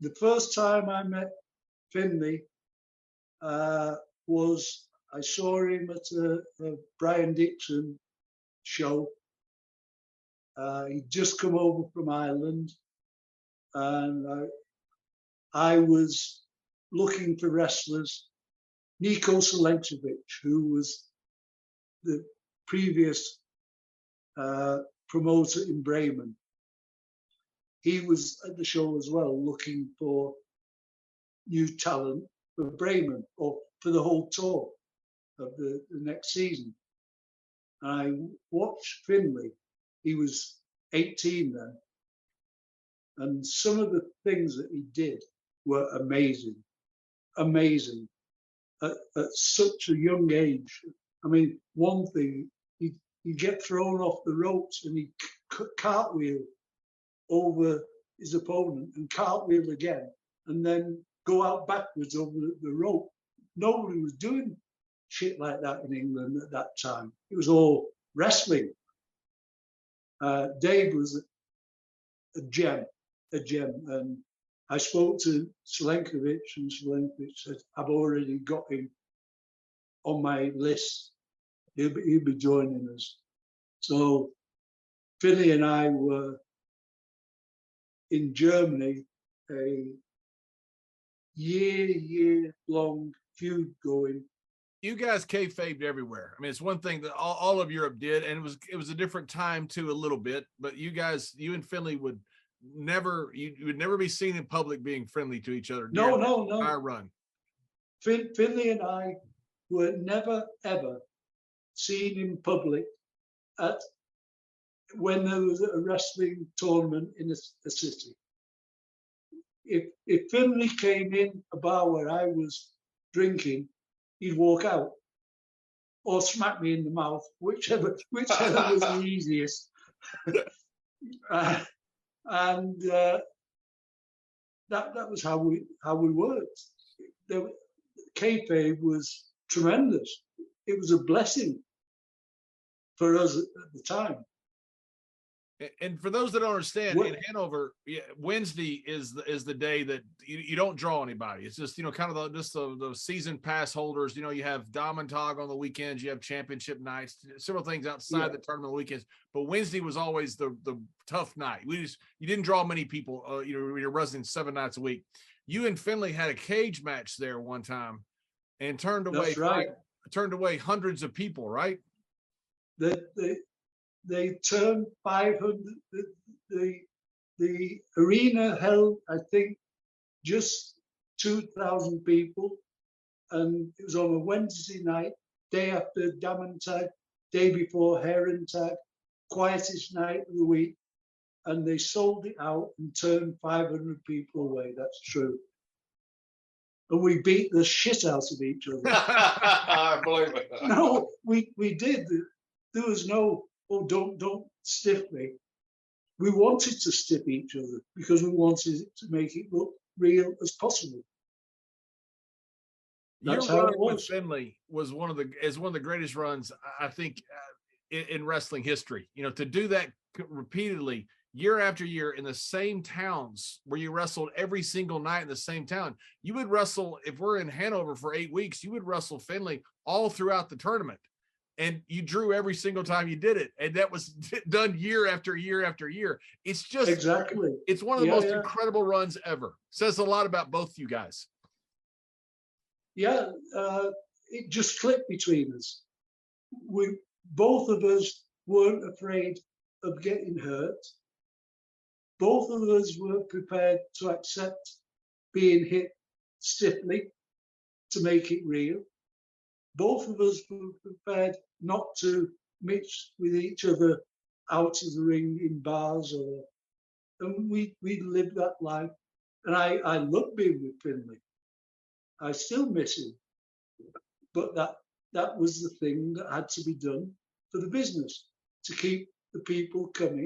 the first time I met Finlay was I saw him at a Brian Dixon show. He'd just come over from Ireland, and I was looking for wrestlers. Nico Selenkovic, who was the previous promoter in Bremen, he was at the show as well, looking for new talent for Bremen or for the whole tour of the next season. And I watched Finlay. He was 18 then. And some of the things that he did were amazing, amazing at such a young age. I mean, one thing, he'd get thrown off the ropes and he'd cartwheel over his opponent and cartwheel again, and then go out backwards over the rope. Nobody was doing shit like that in England at that time. It was all wrestling. Dave was a gem. And I spoke to Selenkovic, and Selenkovic said, I've already got him on my list. He'll be joining us. So Finlay and I were in Germany, a year-long feud going. You guys kayfabed everywhere. I mean, it's one thing that all of Europe did, and it was a different time too, a little bit. But you and Finlay would never be seen in public being friendly to each other. No. Our run. Finlay and I were never ever seen in public when there was a wrestling tournament in a city. If Finlay came in a bar where I was drinking, he'd walk out or smack me in the mouth, whichever was the easiest. And that was how we worked. Kayfabe was tremendous. It was a blessing for us at the time. And for those that don't understand, in Hanover, Wednesday is the day that you don't draw anybody. It's just, kind of the season pass holders. You have Damantag on the weekends. You have championship nights, several things outside the tournament weekends. But Wednesday was always the tough night. You didn't draw many people. You're wrestling 7 nights a week. You and Finlay had a cage match there one time, and turned away hundreds of people, right? They turned 500. The arena held, I think, just 2,000 people, and it was on a Wednesday night, day after Damantag, day before Herentag, quietest night of the week, and they sold it out and turned 500 people away. That's true. And we beat the shit out of each other. I believe it. No, we did. There was no, oh, don't stiff me. We wanted to stiff each other because we wanted to make it look real as possible. That's Your run with Finlay was one of the greatest runs, I think, in wrestling history. To do that repeatedly, year after year, in the same towns where you wrestled every single night in the same town. You would wrestle, if we're in Hanover for 8 weeks, you would wrestle Finlay all throughout the tournament. And you drew every single time you did it. And that was done year after year after year. It's just exactly. It's one of the most incredible runs ever. Says a lot about both you guys. Yeah, it just clicked between us. Both of us weren't afraid of getting hurt. Both of us were prepared to accept being hit stiffly to make it real. Both of us were prepared not to mix with each other out of the ring in bars, and we lived that life. And I love being with Finlay. I still miss him, but that was the thing that had to be done for the business to keep the people coming